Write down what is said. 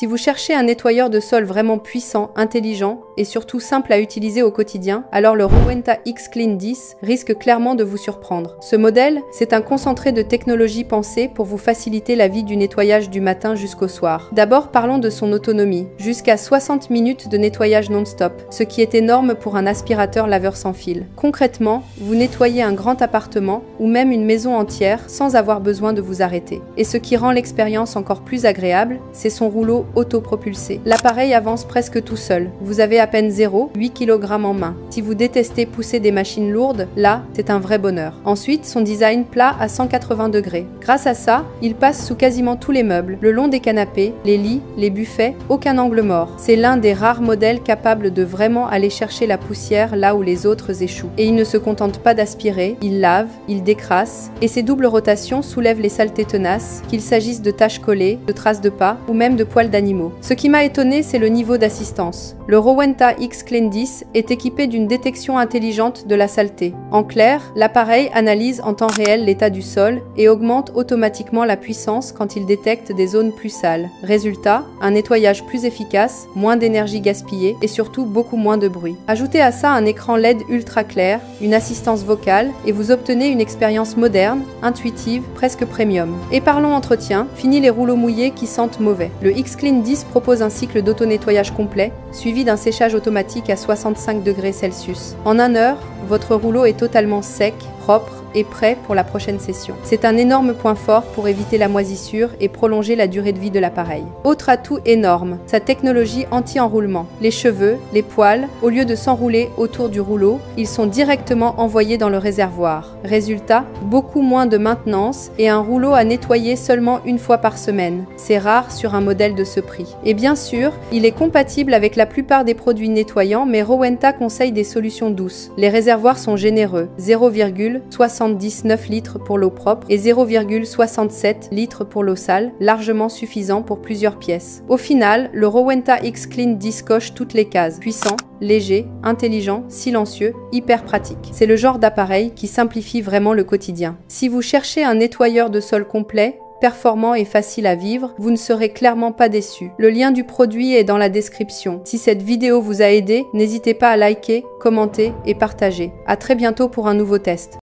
Si vous cherchez un nettoyeur de sol vraiment puissant, intelligent et surtout simple à utiliser au quotidien, alors le Rowenta X Clean 10 risque clairement de vous surprendre. Ce modèle, c'est un concentré de technologie pensée pour vous faciliter la vie du nettoyage du matin jusqu'au soir. D'abord, parlons de son autonomie, jusqu'à 60 minutes de nettoyage non-stop, ce qui est énorme pour un aspirateur laveur sans fil. Concrètement, vous nettoyez un grand appartement ou même une maison entière sans avoir besoin de vous arrêter. Et ce qui rend l'expérience encore plus agréable, c'est son rouleau autopropulsé. L'appareil avance presque tout seul. Vous avez à peine 8 kg en main. Si vous détestez pousser des machines lourdes, là, c'est un vrai bonheur. Ensuite, son design plat à 180 degrés. Grâce à ça, il passe sous quasiment tous les meubles, le long des canapés, les lits, les buffets, aucun angle mort. C'est l'un des rares modèles capables de vraiment aller chercher la poussière là où les autres échouent. Et il ne se contente pas d'aspirer, il lave, il décrasse, et ses doubles rotations soulèvent les saletés tenaces, qu'il s'agisse de taches collées, de traces de pas ou même de poils d'animaux. Ce qui m'a étonné, c'est le niveau d'assistance. Le Rowenta X Clean 10 est équipé d'une détection intelligente de la saleté. En clair, l'appareil analyse en temps réel l'état du sol et augmente automatiquement la puissance quand il détecte des zones plus sales. Résultat, un nettoyage plus efficace, moins d'énergie gaspillée et surtout beaucoup moins de bruit. Ajoutez à ça un écran LED ultra clair, une assistance vocale et vous obtenez une expérience moderne, intuitive, presque premium. Et parlons entretien, fini les rouleaux mouillés qui sentent mauvais. Le X Clean 10 propose un cycle d'auto-nettoyage complet, suivi d'un séchage automatique à 65 degrés Celsius. En 1 heure, votre rouleau est totalement sec, propre et prêt pour la prochaine session. C'est un énorme point fort pour éviter la moisissure et prolonger la durée de vie de l'appareil. Autre atout énorme, sa technologie anti-enroulement. Les cheveux, les poils, au lieu de s'enrouler autour du rouleau, ils sont directement envoyés dans le réservoir. Résultat, beaucoup moins de maintenance et un rouleau à nettoyer seulement une fois par semaine. C'est rare sur un modèle de ce prix. Et bien sûr, il est compatible avec la plupart des produits nettoyants, mais Rowenta conseille des solutions douces. Les réservoirs sont généreux, 0,79 litres pour l'eau propre et 0,67 litres pour l'eau sale, largement suffisant pour plusieurs pièces. Au final, le Rowenta X Clean 10 coche toutes les cases. Puissant, léger, intelligent, silencieux, hyper pratique. C'est le genre d'appareil qui simplifie vraiment le quotidien. Si vous cherchez un nettoyeur de sol complet, performant et facile à vivre, vous ne serez clairement pas déçu. Le lien du produit est dans la description. Si cette vidéo vous a aidé, n'hésitez pas à liker, commenter et partager. À très bientôt pour un nouveau test.